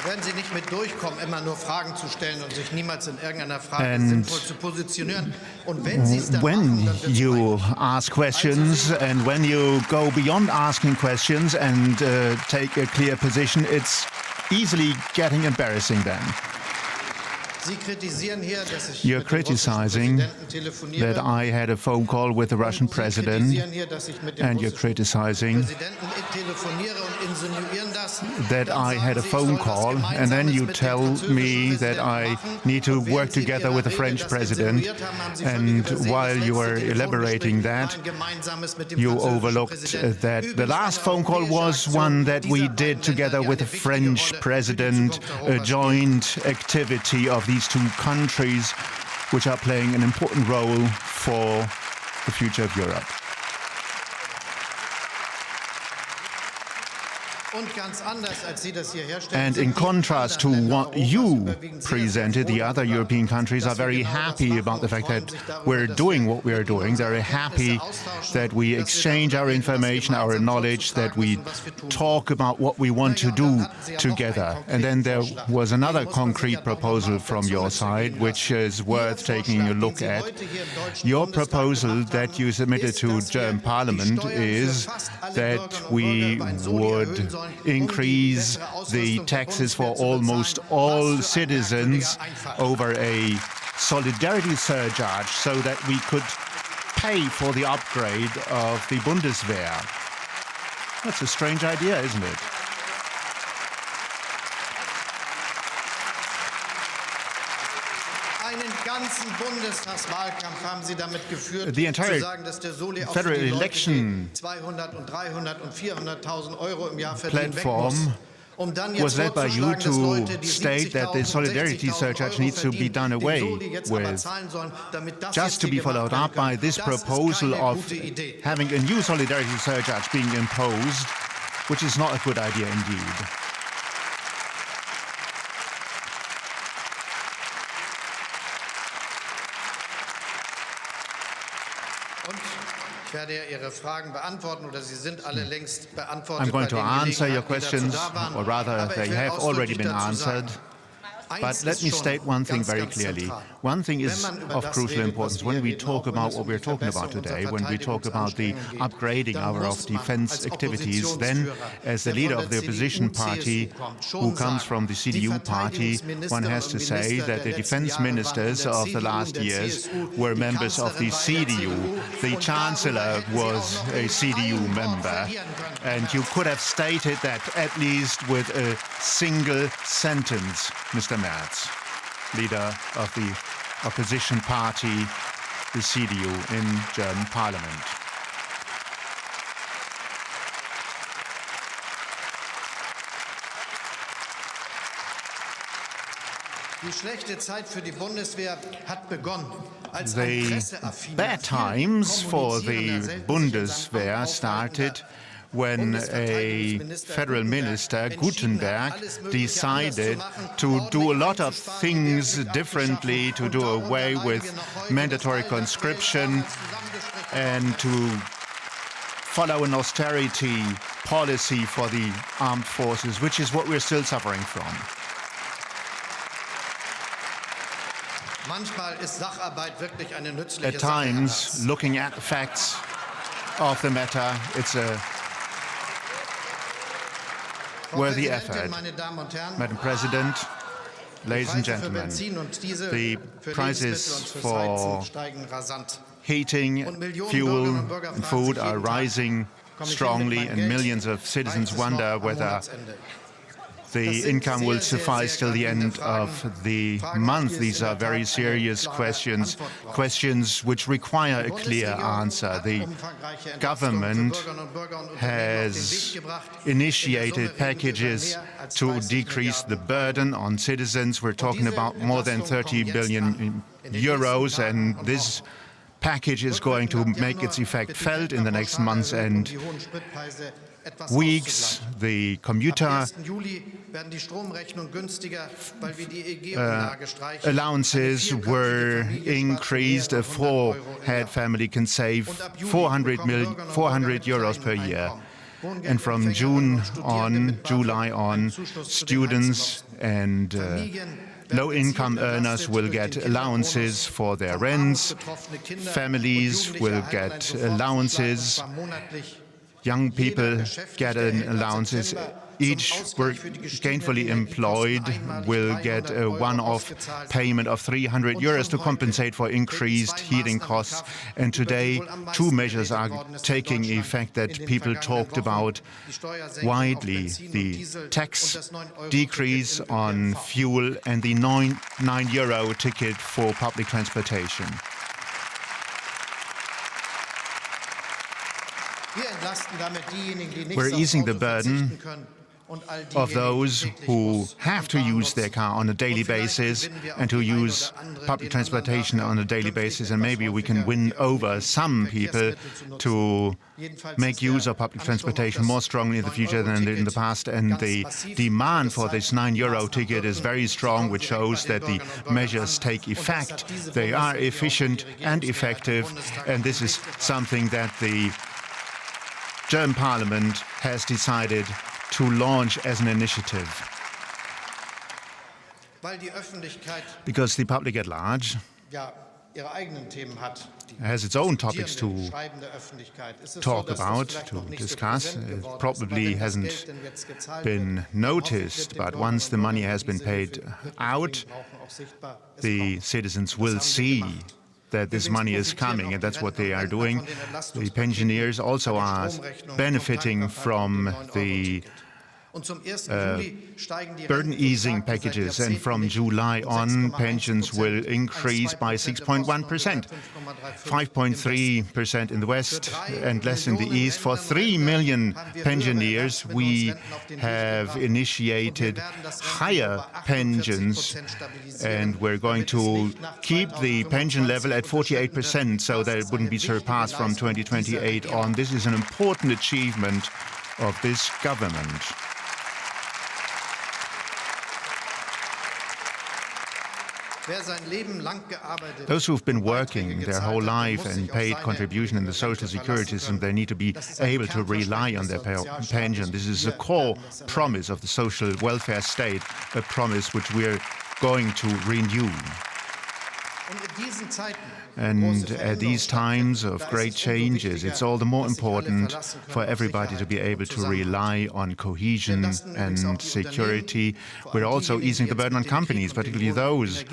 Werden Sie nicht mit durchkommen, immer nur Fragen zu stellen und sich niemals in irgendeiner Frage sinnvoll zu positionieren. Und wenn Sie es dann machen, dann when you ask questions and when you go beyond asking questions and take a clear position, it's easily getting embarrassing then. You're criticizing that I had a phone call with the Russian president, and you're criticizing that I had a phone call, and then you tell me that I need to work together with the French president. And while you were elaborating that, you overlooked that the last phone call was one that we did together with the French president, a joint activity of these two countries, which are playing an important role for the future of Europe. And in contrast to what you presented, the other European countries are very happy about the fact that we're doing what we're doing. They're happy that we exchange our information, our knowledge, that we talk about what we want to do together. And then there was another concrete proposal from your side, which is worth taking a look at. Your proposal that you submitted to German Parliament is that we would increase the taxes for almost all citizens over a solidarity surcharge so that we could pay for the upgrade of the Bundeswehr. That's a strange idea, isn't it? The entire federal election platform was led by you to state that the solidarity surcharge needs to be done away with, just to be followed up by this proposal of having a new solidarity surcharge being imposed, which is not a good idea indeed. I'm going to answer your questions, or rather, they have already been answered. But let me state one thing very clearly. One thing is of crucial importance. When we talk about what we're talking about today, when we talk about the upgrading of defense activities, then as the leader of the opposition party who comes from the CDU party, one has to say that the defense ministers of the last years were members of the CDU. The chancellor was a CDU member. And you could have stated that at least with a single sentence, Mr. Merz, leader of the opposition party, the CDU in German Parliament. The bad times for the Bundeswehr started when a federal minister, Gutenberg, decided to do a lot of things differently, to do away with mandatory conscription and to follow an austerity policy for the armed forces, which is what we're still suffering from. At times, looking at the facts of the matter, it's a worthy effort. Madam President, ladies and gentlemen, the prices for heating, fuel and food are rising strongly, and millions of citizens wonder whether the income will suffice till the end of the month. These are very serious questions, questions which require a clear answer. The government has initiated packages to decrease the burden on citizens. We're talking about more than 30 billion euros, and this package is going to make its effect felt in the next months and weeks. The commuter allowances were increased. A four-head family can save 400 euros per year. And from July on, students and low-income earners will get allowances for their rents, families will get allowances, young people get allowances. Each gainfully employed will get a one-off payment of 300 euros to compensate for increased heating costs. And today, two measures are taking effect that people talked about widely: the tax decrease on fuel and the 9 euro ticket for public transportation. We're easing the burden of those who have to use their car on a daily basis and to use public transportation on a daily basis, and maybe we can win over some people to make use of public transportation more strongly in the future than in the past. And the demand for this 9 euro ticket is very strong, which shows that the measures take effect. They are efficient and effective, and this is something that the German Parliament has decided to launch as an initiative. Because the public at large has its own topics to talk about, to discuss. It probably hasn't been noticed, but once the money has been paid out, the citizens will see that this money is coming, and that's what they are doing. The pensioners also are benefiting from the burden easing packages, and from July on, pensions will increase by 6.1%, 5.3% in the West and less in the East. For 3 million pensioners, we have initiated higher pensions, and we're going to keep the pension level at 48% so that it wouldn't be surpassed from 2028 on. This is an important achievement of this government. Those who've been working their whole life and paid contribution in the social security system, they need to be able to rely on their pension. This is a core promise of the social welfare state, a promise which we're going to renew. And at these times of great changes, it's all the more important for everybody to be able to rely on cohesion and security. We're also easing the burden on companies, particularly those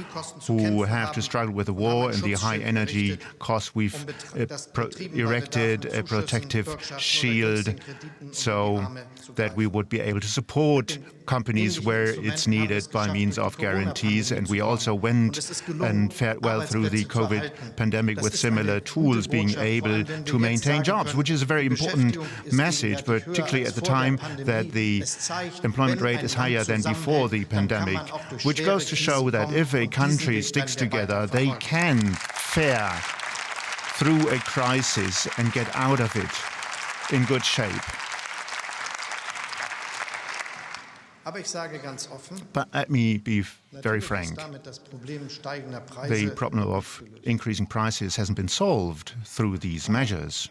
who have to struggle with the war and the high energy costs. We've erected a protective shield so that we would be able to support companies where it's needed by means of guarantees. And we also went and fared well through the COVID pandemic with similar tools, being able to maintain jobs, which is a very important message, particularly at the time that the employment rate is higher than before the pandemic, which goes to show that if a country sticks together, they can fare through a crisis and get out of it in good shape. But let me be very frank. The problem of increasing prices hasn't been solved through these measures,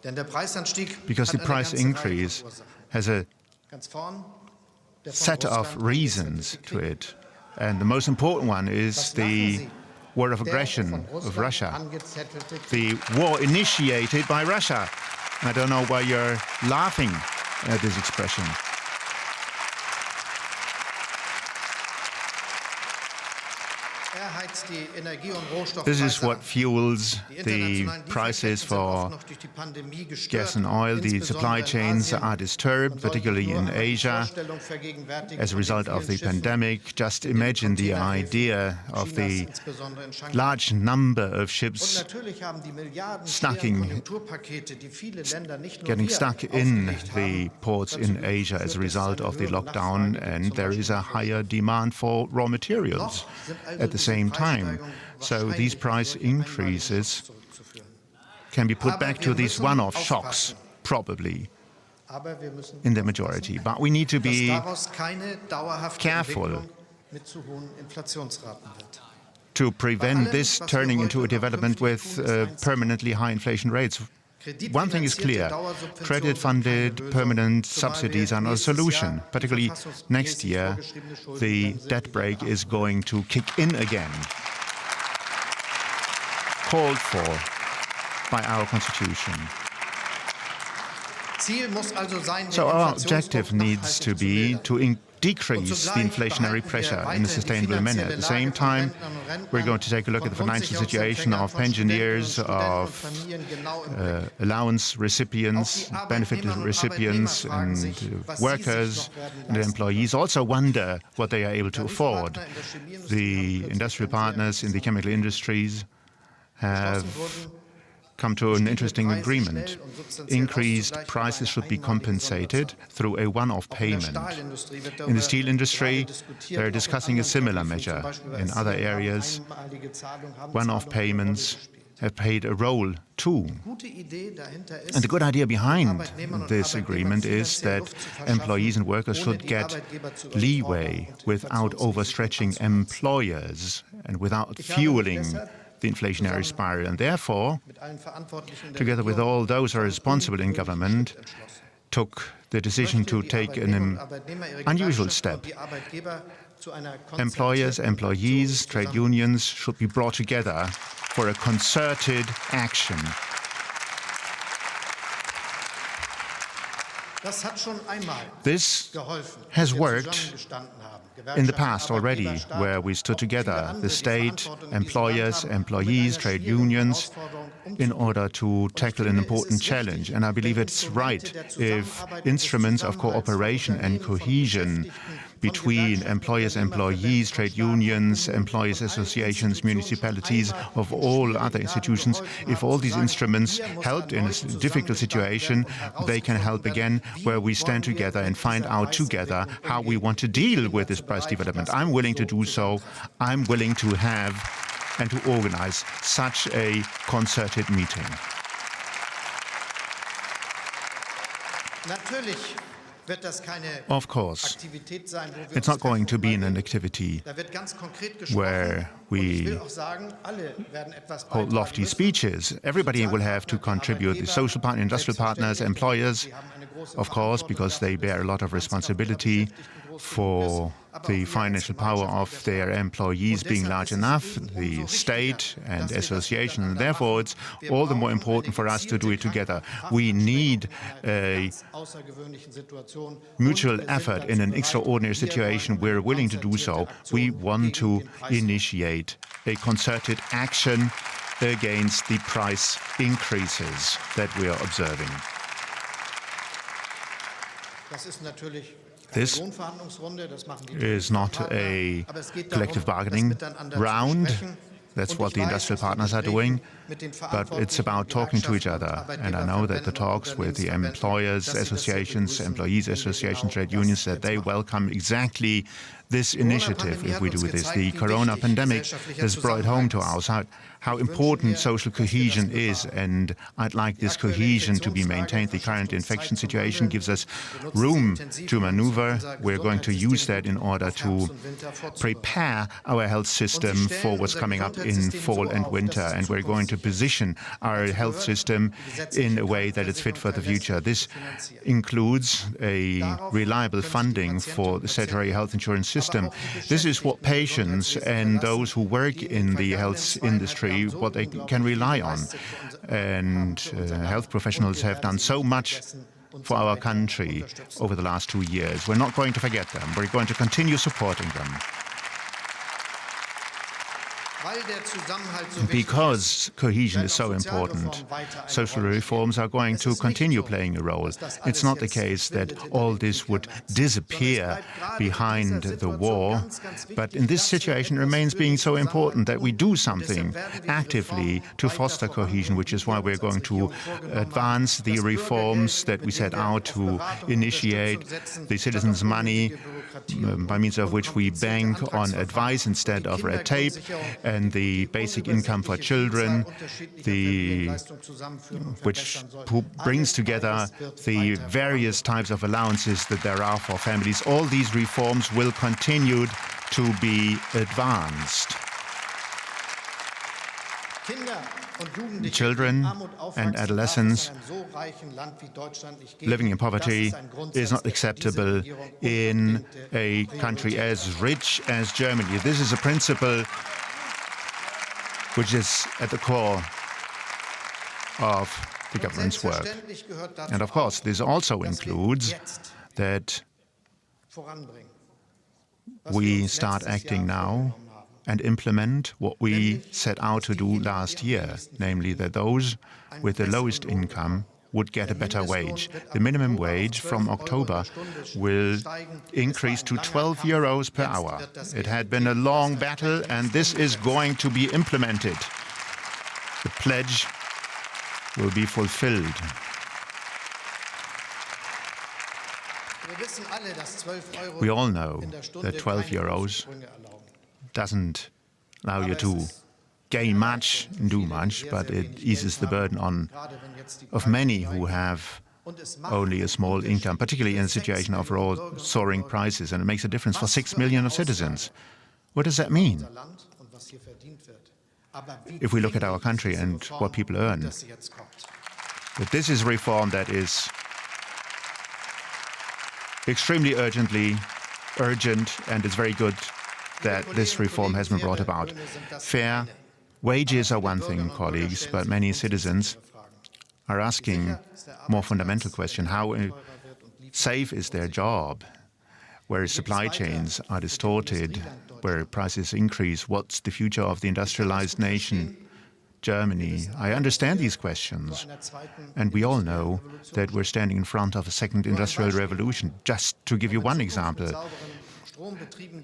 because the price increase has a set of reasons to it. And the most important one is the war of aggression of Russia, the war initiated by Russia. I don't know why you're laughing at this expression. This is what fuels the prices for gas and oil. The supply chains are disturbed, particularly in Asia, as a result of the pandemic. Just imagine the idea of the large number of ships getting stuck in the ports in Asia as a result of the lockdown, and there is a higher demand for raw materials at the same time. So these price increases can be put back to these one-off shocks, probably, in the majority. But we need to be careful to prevent this turning into a development with permanently high inflation rates. One thing is clear, credit-funded permanent subsidies are not a solution. Particularly next year, the debt brake is going to kick in again, called for by our Constitution. So our objective needs to be to decrease the inflationary pressure in a sustainable manner. At the same time, we're going to take a look at the financial situation of pensioners, of allowance recipients, benefit recipients, and workers and employees also wonder what they are able to afford. The industrial partners in the chemical industries have come to an interesting agreement. Increased prices should be compensated through a one-off payment. In the steel industry, they're discussing a similar measure. In other areas, one-off payments have played a role too. And the good idea behind this agreement is that employees and workers should get leeway without overstretching employers and without fueling the inflationary spiral, and therefore, together with all those who are responsible in government, took the decision to take an unusual step. Employers, employees, trade unions should be brought together for a concerted action. This has worked in the past already, where we stood together, the state, employers, employees, trade unions, in order to tackle an important challenge. And I believe it's right if instruments of cooperation and cohesion between employers, employees, trade unions, employers associations, municipalities, of all other institutions, if all these instruments helped in a difficult situation, they can help again where we stand together and find out together how we want to deal with this price development. I'm willing to do so. I'm willing to have and to organize such a concerted meeting. Of course, it's not going to be an activity where we hold lofty speeches. Everybody will have to contribute, the social partners, industrial partners, employers, of course, because they bear a lot of responsibility for the financial power of their employees being large enough, the state and association. And therefore, it's all the more important for us to do it together. We need a mutual effort in an extraordinary situation. We're willing to do so. We want to initiate a concerted action against the price increases that we are observing. This is not a collective bargaining round. That's what the industrial partners are doing. But it's about talking to each other. And I know that the talks with the employers associations, employees associations, trade unions, that they welcome exactly this initiative if we do this. The corona pandemic has brought home to us how important social cohesion is, and I'd like this cohesion to be maintained. The current infection situation gives us room to maneuver. We're going to use that in order to prepare our health system for what's coming up in fall and winter, and we're going to position our health system in a way that it's fit for the future. This includes a reliable funding for the statutory health insurance system. This is what patients and those who work in the health industry, what they can rely on. And health professionals have done so much for our country over the last 2 years. We're not going to forget them. We're going to continue supporting them. Because cohesion is so important, social reforms are going to continue playing a role. It's not the case that all this would disappear behind the war, but in this situation it remains being so important that we do something actively to foster cohesion, which is why we're going to advance the reforms that we set out to initiate, the citizens' money, by means of which we bank on advice instead of red tape, and the basic income for children, which brings together the various types of allowances that there are for families. All these reforms will continue to be advanced. children and adolescents living in poverty is not acceptable in a country as rich as Germany. This is a principle which is at the core of the government's work. And of course, this also includes that we start acting now and implement what we set out to do last year, namely that those with the lowest income would get a better wage. The minimum wage from October will increase to 12 euros per hour. It had been a long battle, and this is going to be implemented. The pledge will be fulfilled. We all know that 12 euros doesn't allow you to gain much and do much, but it eases the burden of many who have only a small income, particularly in a situation of soaring prices, and it makes a difference for 6 million of citizens. What does that mean? If we look at our country and what people earn, but this is reform that is extremely urgent, and it's very good that this reform has been brought about. Fair wages are one thing, colleagues, but many citizens are asking more fundamental question: how safe is their job, where supply chains are distorted, where prices increase? What's the future of the industrialized nation, Germany? I understand these questions, and we all know that we're standing in front of a second industrial revolution. Just to give you one example,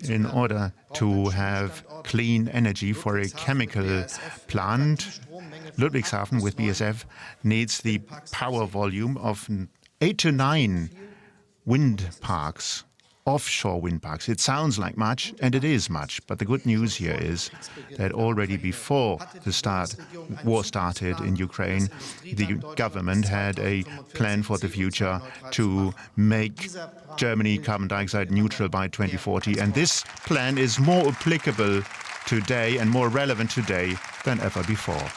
in order to have clean energy for a chemical plant, Ludwigshafen with BASF needs the power volume of 8 to 9 wind parks, offshore wind parks. It sounds like much, and it is much, but the good news here is that already before the war started in Ukraine, the government had a plan for the future to make Germany carbon dioxide neutral by 2040, and this plan is more applicable today and more relevant today than ever before.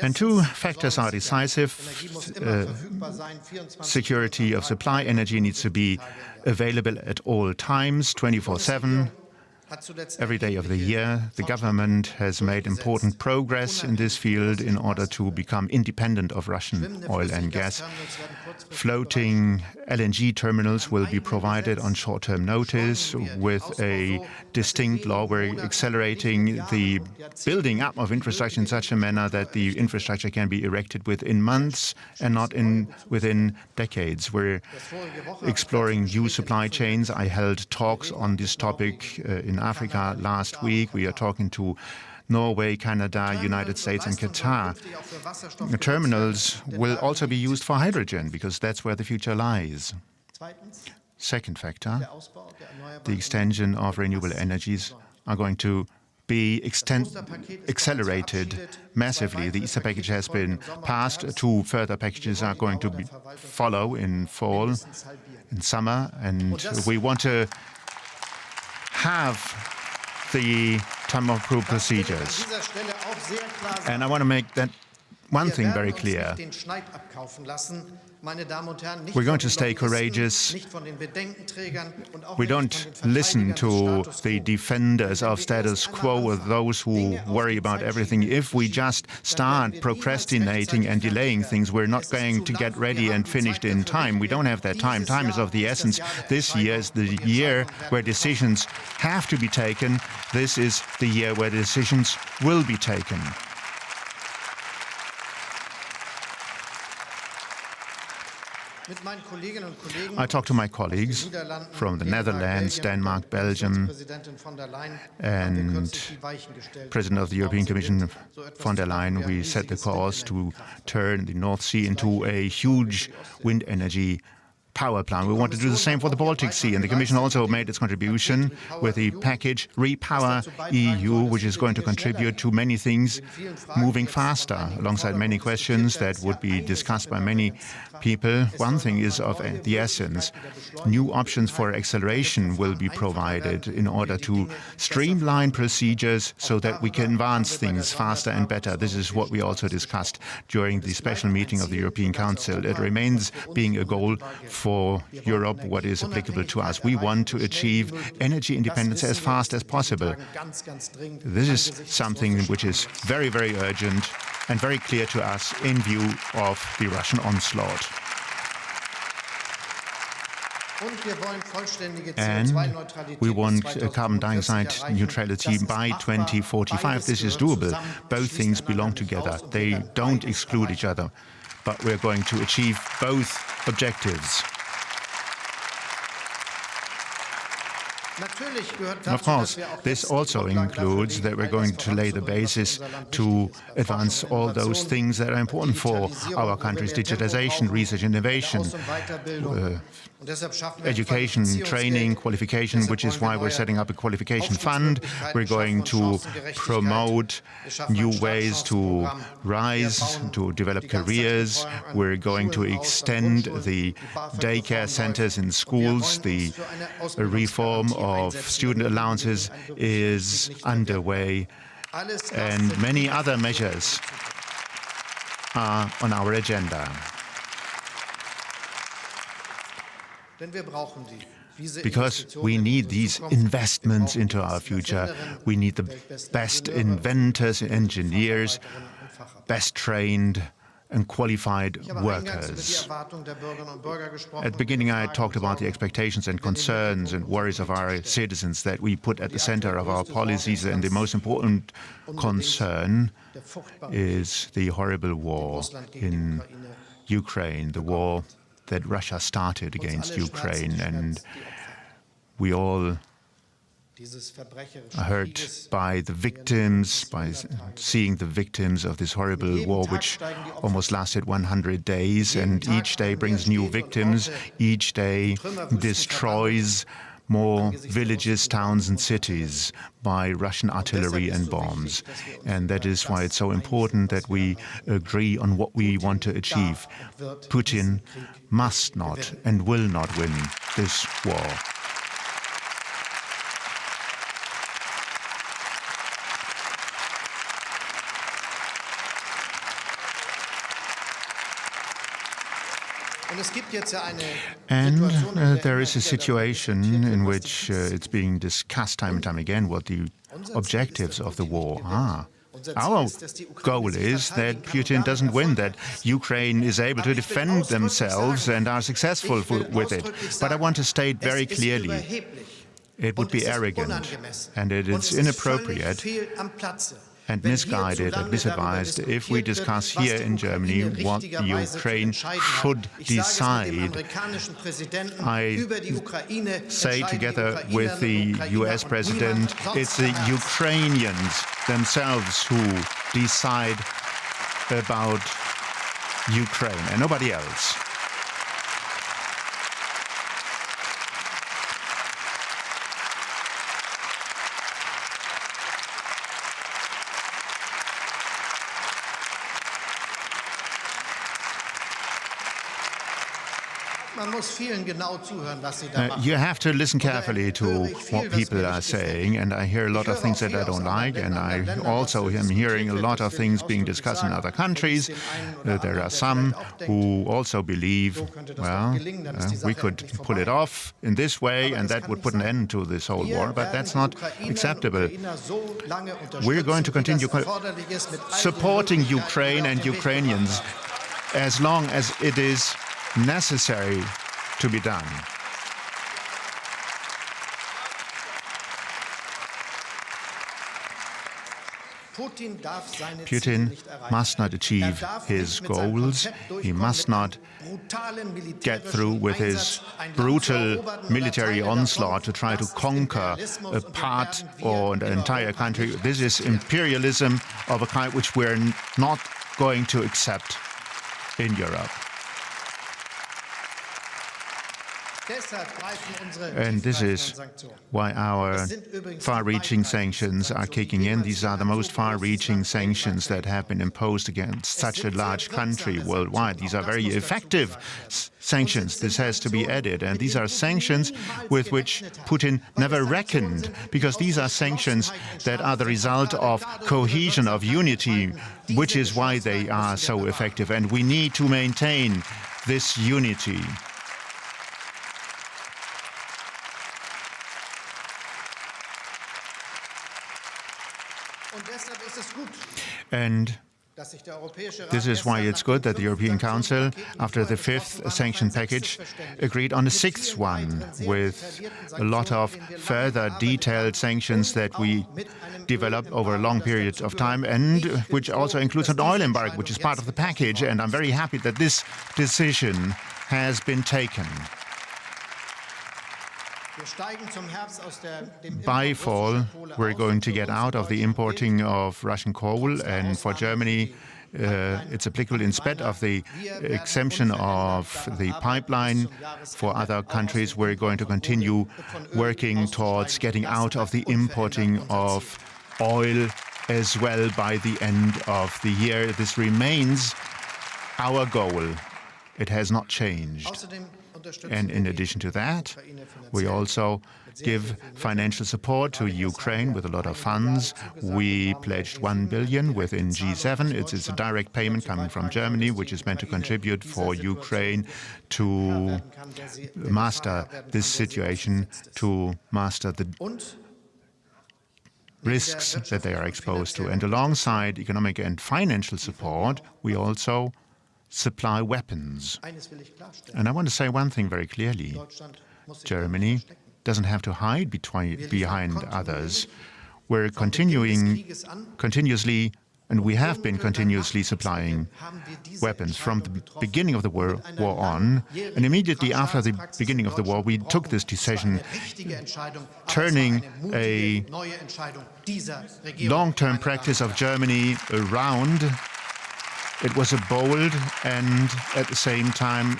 And two factors are decisive. Security of supply. Energy needs to be available at all times, 24/7, every day of the year. The government has made important progress in this field in order to become independent of Russian oil and gas. Floating LNG terminals will be provided on short-term notice with a distinct law. We're accelerating the building up of infrastructure in such a manner that the infrastructure can be erected within months and not within decades. We're exploring new supply chains. I held talks on this topic in Africa last week. We are talking to Norway, Canada, United States, and Qatar. The terminals will also be used for hydrogen, because that's where the future lies. Second factor, the extension of renewable energies are going to be accelerated massively. The Easter package has been passed. 2 further packages are going to follow in fall, in summer, and we want to have the time of approval procedures. And I want to make that one thing very clear. We're going to stay courageous. We don't listen to the defenders of status quo or those who worry about everything. If we just start procrastinating and delaying things, we're not going to get ready and finished in time. We don't have that time. Time is of the essence. This year is the year where decisions have to be taken. This is the year where decisions will be taken. I talked to my colleagues from the Netherlands, Denmark, Belgium, and President of the European Commission, von der Leyen. We set the course to turn the North Sea into a huge wind energy power plant. We want to do the same for the Baltic Sea. And the Commission also made its contribution with the package Repower EU, which is going to contribute to many things moving faster, alongside many questions that would be discussed by many people. One thing is of the essence. New options for acceleration will be provided in order to streamline procedures so that we can advance things faster and better. This is what we also discussed during the special meeting of the European Council. It remains being a goal for Europe, what is applicable to us. We want to achieve energy independence as fast as possible. This is something which is very, very urgent and very clear to us in view of the Russian onslaught. And we want carbon dioxide neutrality by 2045. This is doable. Both things belong together. They don't exclude each other. But we're going to achieve both objectives. Of course, this also includes that we're going to lay the basis to advance all those things that are important for our countries: digitization, research, innovation, education, training, qualification, which is why we're setting up a qualification fund. We're going to promote new ways to rise, to develop careers. We're going to extend the daycare centers in schools. The reform of student allowances is underway, and many other measures are on our agenda. Because we need these investments into our future. We need the best inventors, engineers, best trained and qualified workers. At the beginning, I talked about the expectations and concerns and worries of our citizens that we put at the center of our policies, and the most important concern is the horrible war in Ukraine, the war that Russia started against Ukraine, and we all hurt by the victims, by seeing the victims of this horrible war, which almost lasted 100 days, and each day brings new victims, each day destroys more villages, towns and cities by Russian artillery and bombs. And that is why it's so important that we agree on what we want to achieve. Putin must not and will not win this war. And there is a situation in which it's being discussed time and time again what the objectives of the war are. Our goal is that Putin doesn't win, that Ukraine is able to defend themselves and are successful with it. But I want to state very clearly, it would be arrogant and it is inappropriate and misguided and misadvised if we discuss here in Germany what Ukraine should decide. I say together with the US President, it's the Ukrainians themselves who decide about Ukraine and nobody else. You have to listen carefully to what people are saying, and I hear a lot of things that I don't like, and I also am hearing a lot of things being discussed in other countries. There are some who also believe, well, we could pull it off in this way, and that would put an end to this whole war, but that's not acceptable. We're going to continue supporting Ukraine and Ukrainians as long as it is necessary to be done. Putin must not achieve his goals. He must not get through with his brutal military onslaught to try to conquer a part or an entire country. This is imperialism of a kind which we're not going to accept in Europe. And this is why our far-reaching sanctions are kicking in. These are the most far-reaching sanctions that have been imposed against such a large country worldwide. These are very effective sanctions. This has to be added. And these are sanctions with which Putin never reckoned, because these are sanctions that are the result of cohesion, of unity, which is why they are so effective. And we need to maintain this unity. And this is why it's good that the European Council, after the fifth sanction package, agreed on the sixth one, with a lot of further detailed sanctions that we developed over a long period of time, and which also includes an oil embargo, which is part of the package. And I'm very happy that this decision has been taken. By fall, we're going to get out of the importing of Russian coal, and for Germany, it's applicable instead of the exemption of the pipeline. For other countries, we're going to continue working towards getting out of the importing of oil as well by the end of the year. This remains our goal. It has not changed. And in addition to that, we also give financial support to Ukraine with a lot of funds. We pledged 1 billion within G7. It's a direct payment coming from Germany, which is meant to contribute for Ukraine to master this situation, to master the risks that they are exposed to. And alongside economic and financial support, we also supply weapons. And I want to say one thing very clearly. Germany doesn't have to hide behind others. We're continuously, and we have been continuously supplying weapons from the beginning of the war on. And immediately after the beginning of the war, we took this decision, turning a long-term practice of Germany around. It was a bold and, at the same time,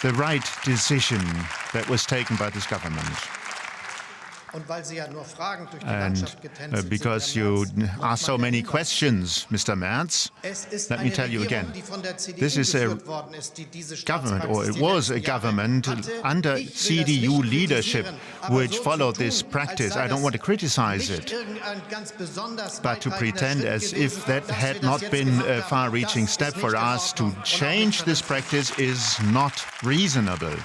the right decision that was taken by this government. And because you ask so many questions, Mr. Merz, let me tell you again, this is a government, or it was a government under CDU leadership which followed this practice. I don't want to criticize it, but to pretend as if that had not been a far-reaching step for us to change this practice is not reasonable.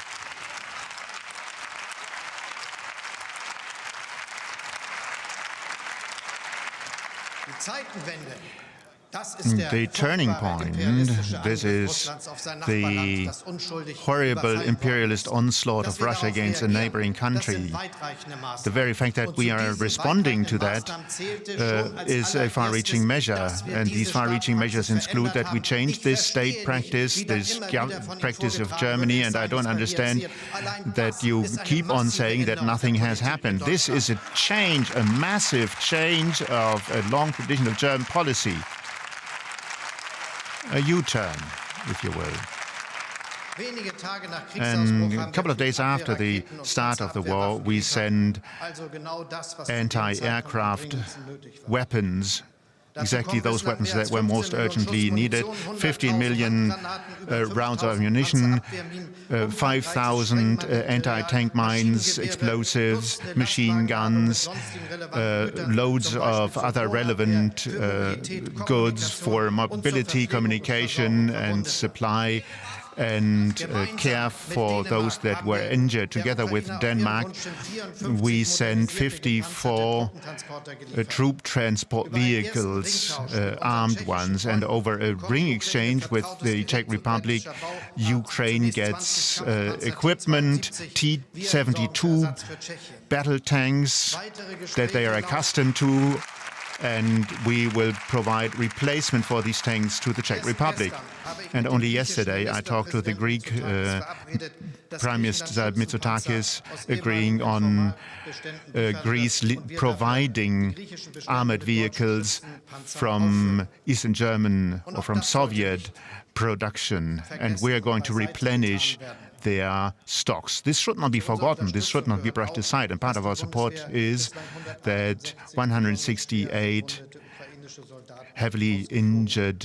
The turning point, this is the horrible imperialist onslaught of Russia against a neighboring country. The very fact that we are responding to that is a far-reaching measure. And these far-reaching measures include that we change this state practice, this practice of Germany, and I don't understand that you keep on saying that nothing has happened. This is a change, a massive change of a long tradition of German policy. A U-turn, if you will. And a couple of days after the start of the war, we send anti-aircraft weapons, exactly those weapons that were most urgently needed. 15 million rounds of ammunition, 5,000 anti-tank mines, explosives, machine guns, loads of other relevant goods for mobility, communication and supply, and care for those that were injured. Together with Denmark, we sent 54 troop transport vehicles, armed ones, and over a ring exchange with the Czech Republic, Ukraine gets equipment, T-72 battle tanks that they are accustomed to, and we will provide replacement for these tanks to the Czech Republic. And only yesterday I talked to the Greek Prime Minister Mitsotakis, agreeing on Greece providing armored vehicles from Eastern German or from Soviet production. And we are going to replenish their stocks. This should not be forgotten. This should not be brushed aside. And part of our support is that 168 heavily injured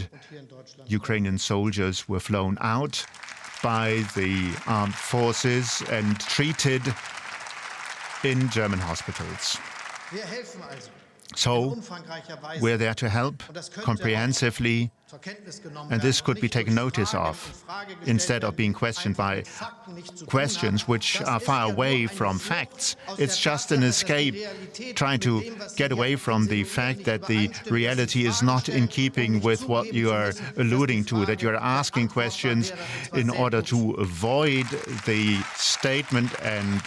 Ukrainian soldiers were flown out by the armed forces and treated in German hospitals. So we're there to help comprehensively, and this could be taken notice of instead of being questioned by questions which are far away from facts. It's just an escape, trying to get away from the fact that the reality is not in keeping with what you are alluding to, that you're asking questions in order to avoid the statement and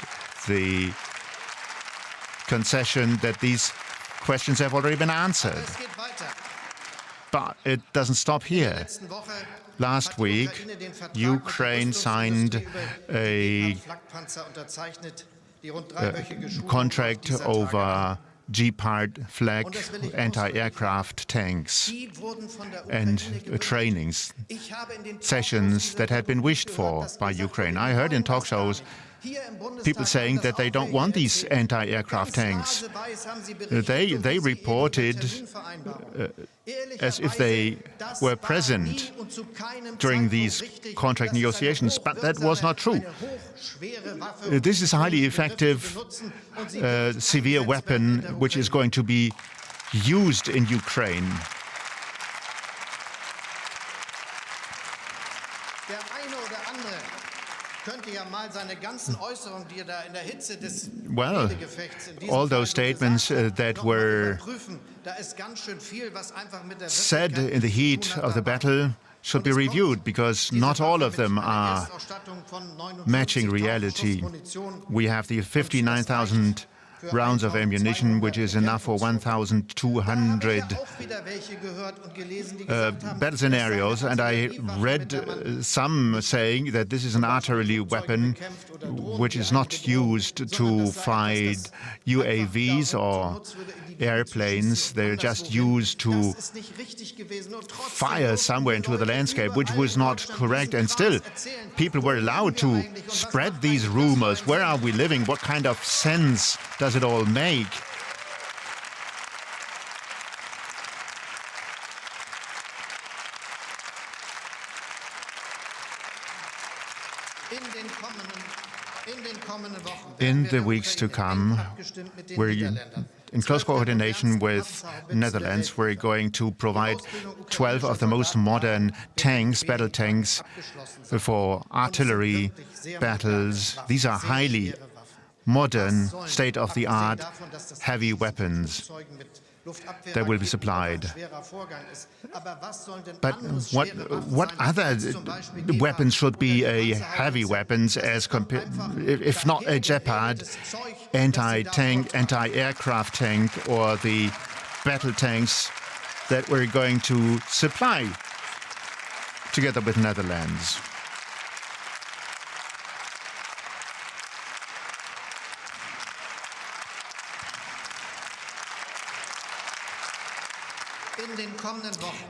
the concession that these questions have already been answered. But it doesn't stop here. Last week, Ukraine signed a contract over Gepard flag anti-aircraft tanks and trainings, sessions that had been wished for by Ukraine. I heard in talk shows people saying that they don't want these anti-aircraft tanks. They reported as if they were present during these contract negotiations, but that was not true. This is a highly effective, severe weapon which is going to be used in Ukraine. Well, all those statements that were said in the heat of the battle should be reviewed, because not all of them are matching reality. We have the 59,000 rounds of ammunition, which is enough for 1,200 battle scenarios. And I read some saying that this is an artillery weapon which is not used to fight UAVs or airplanes. They're just used to fire somewhere into the landscape, which was not correct. And still, people were allowed to spread these rumors. Where are we living? What kind of sense does it all make? In the weeks to come, we're in close coordination with Netherlands, we're going to provide 12 of the most modern tanks, battle tanks, for artillery battles. These are highly modern, state-of-the-art, heavy weapons that will be supplied. But what other weapons should be a heavy weapons as if not a Gepard anti-tank, anti-aircraft tank, or the battle tanks that we're going to supply together with Netherlands?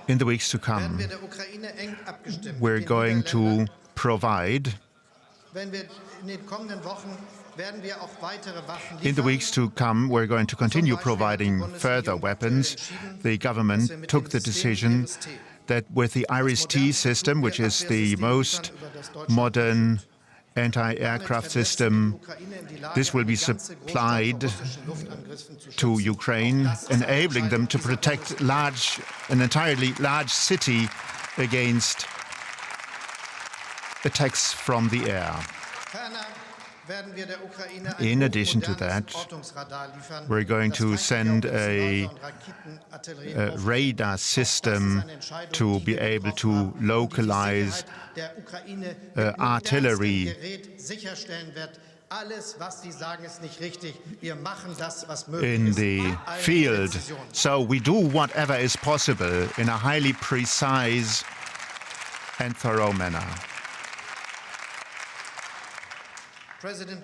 In the weeks to come, we're going to provide. In the weeks to come, we're going to continue providing further weapons. The government took the decision that with the IRIS-T system, which is the most modern anti-aircraft system, this will be supplied to Ukraine, enabling them to protect an entirely large city against attacks from the air. In addition to that, we're going to send a radar system to be able to localize artillery in the field. So we do whatever is possible in a highly precise and thorough manner. President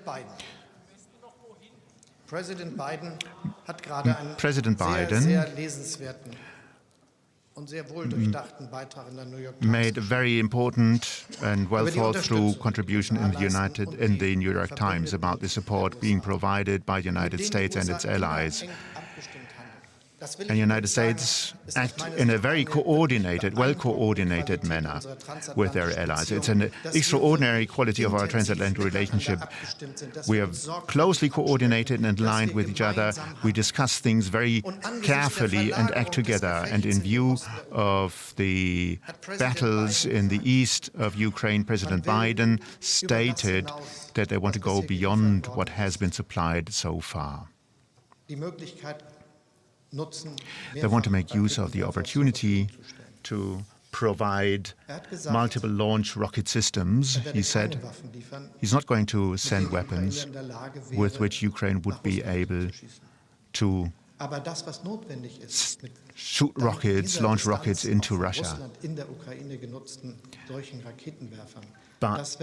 Biden made a very important and well thought through contribution in the New York Times about the support being provided by the United States and its allies. And the United States act in a very coordinated, well-coordinated manner with their allies. It's an extraordinary quality of our transatlantic relationship. We are closely coordinated and aligned with each other. We discuss things very carefully and act together. And in view of the battles in the east of Ukraine, President Biden stated that they want to go beyond what has been supplied so far. They want to make use of the opportunity to provide multiple launch rocket systems, he said. He's not going to send weapons with which Ukraine would be able to shoot rockets, launch rockets into Russia. But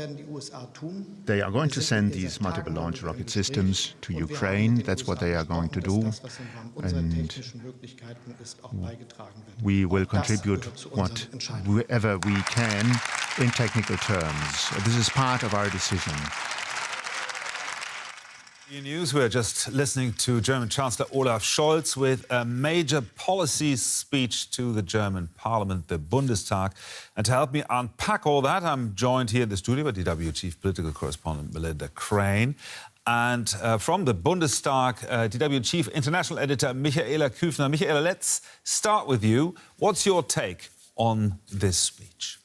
they are going to send these multiple launch rocket systems to Ukraine. That's what they are going to do. And we will contribute whatever we can in technical terms. This is part of our decision. In news, we're just listening to German Chancellor Olaf Scholz with a major policy speech to the German Parliament, the Bundestag. And to help me unpack all that, I'm joined here in the studio by DW Chief Political Correspondent Melinda Crane. And from the Bundestag, DW Chief International Editor Michaela Küfner. Michaela, let's start with you. What's your take on this speech?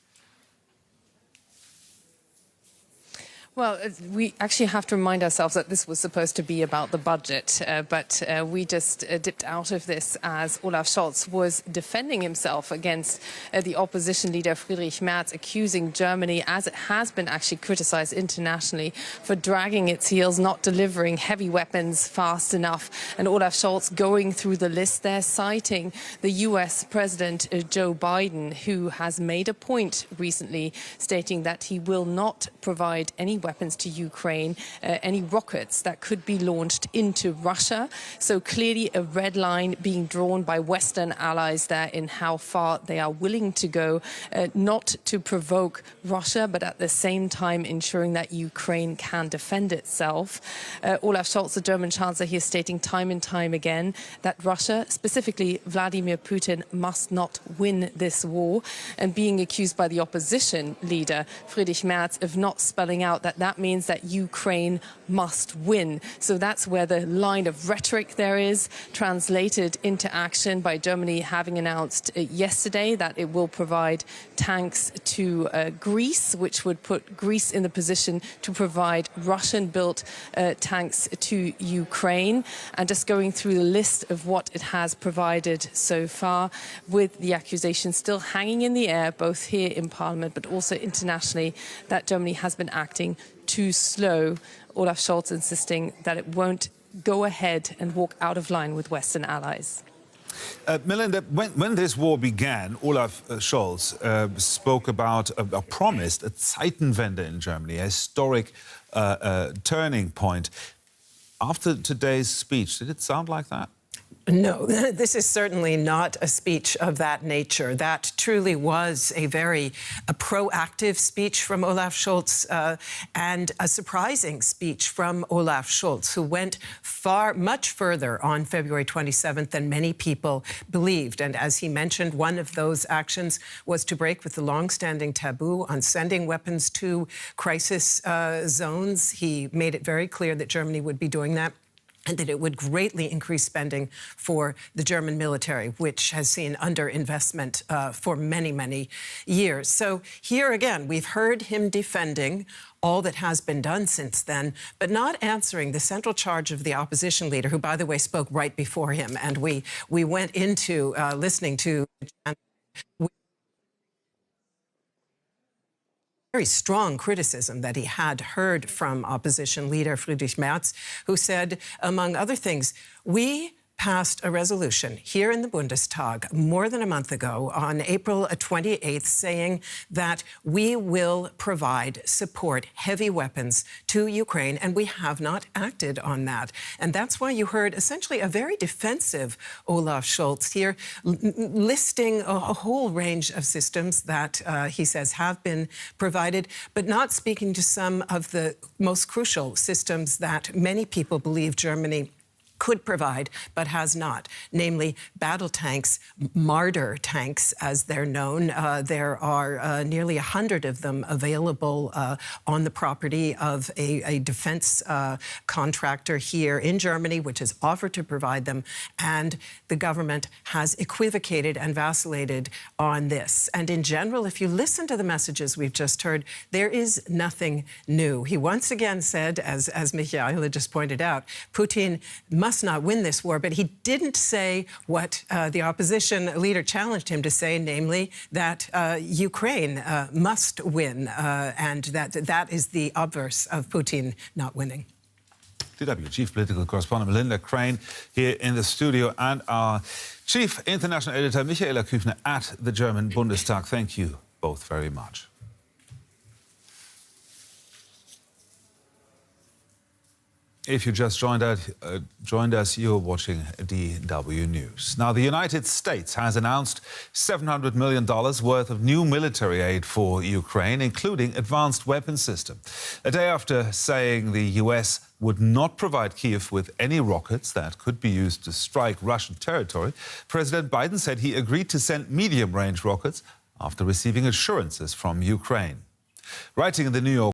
Well, we actually have to remind ourselves that this was supposed to be about the budget, but we just dipped out of this as Olaf Scholz was defending himself against the opposition leader Friedrich Merz, accusing Germany, as it has been actually criticized internationally, for dragging its heels, not delivering heavy weapons fast enough. And Olaf Scholz going through the list there, citing the US President Joe Biden, who has made a point recently stating that he will not provide any weapons to Ukraine, any rockets that could be launched into Russia. So clearly a red line being drawn by Western allies there in how far they are willing to go, not to provoke Russia, but at the same time ensuring that Ukraine can defend itself. Olaf Scholz, the German Chancellor, here stating time and time again that Russia, specifically Vladimir Putin, must not win this war, and being accused by the opposition leader Friedrich Merz of not spelling out that means that Ukraine must win. So that's where the line of rhetoric there is, translated into action by Germany having announced yesterday that it will provide tanks to Greece, which would put Greece in the position to provide Russian-built tanks to Ukraine. And just going through the list of what it has provided so far, with the accusation still hanging in the air, both here in Parliament but also internationally, that Germany has been acting too slow. Olaf Scholz insisting that it won't go ahead and walk out of line with Western allies. Melinda, when this war began, Olaf Scholz spoke about, promised a Zeitenwende in Germany, a historic turning point. After today's speech, did it sound like that? No, this is certainly not a speech of that nature. That truly was a very proactive speech from Olaf Scholz and a surprising speech from Olaf Scholz, who went much further on February 27th than many people believed. And as he mentioned, one of those actions was to break with the long-standing taboo on sending weapons to crisis zones. He made it very clear that Germany would be doing that, and that it would greatly increase spending for the German military, which has seen underinvestment for many, many years. So here again, we've heard him defending all that has been done since then, but not answering the central charge of the opposition leader, who, by the way, spoke right before him. And we went into listening to very strong criticism that he had heard from opposition leader Friedrich Merz, who said, among other things, we passed a resolution here in the Bundestag more than a month ago on April 28th saying that we will provide support, heavy weapons to Ukraine, and we have not acted on that. And that's why you heard essentially a very defensive Olaf Scholz here listing a whole range of systems that he says have been provided, but not speaking to some of the most crucial systems that many people believe Germany could provide, but has not, namely battle tanks, Marder tanks, as they're known. There are nearly 100 of them available on the property of a defense contractor here in Germany, which has offered to provide them, and the government has equivocated and vacillated on this. And in general, if you listen to the messages we've just heard, there is nothing new. He once again said, as Michaela just pointed out, Putin must not win this war, but he didn't say what the opposition leader challenged him to say, namely that Ukraine must win, and that is the obverse of Putin not winning. DW Chief Political Correspondent Melinda Crane here in the studio, and our Chief International Editor Michaela Küfner at the German Bundestag. Thank you both very much. If you just joined us, you're watching DW News. Now, the United States has announced $700 million worth of new military aid for Ukraine, including advanced weapon system. A day after saying the US would not provide Kyiv with any rockets that could be used to strike Russian territory, President Biden said he agreed to send medium-range rockets after receiving assurances from Ukraine. Writing in the New York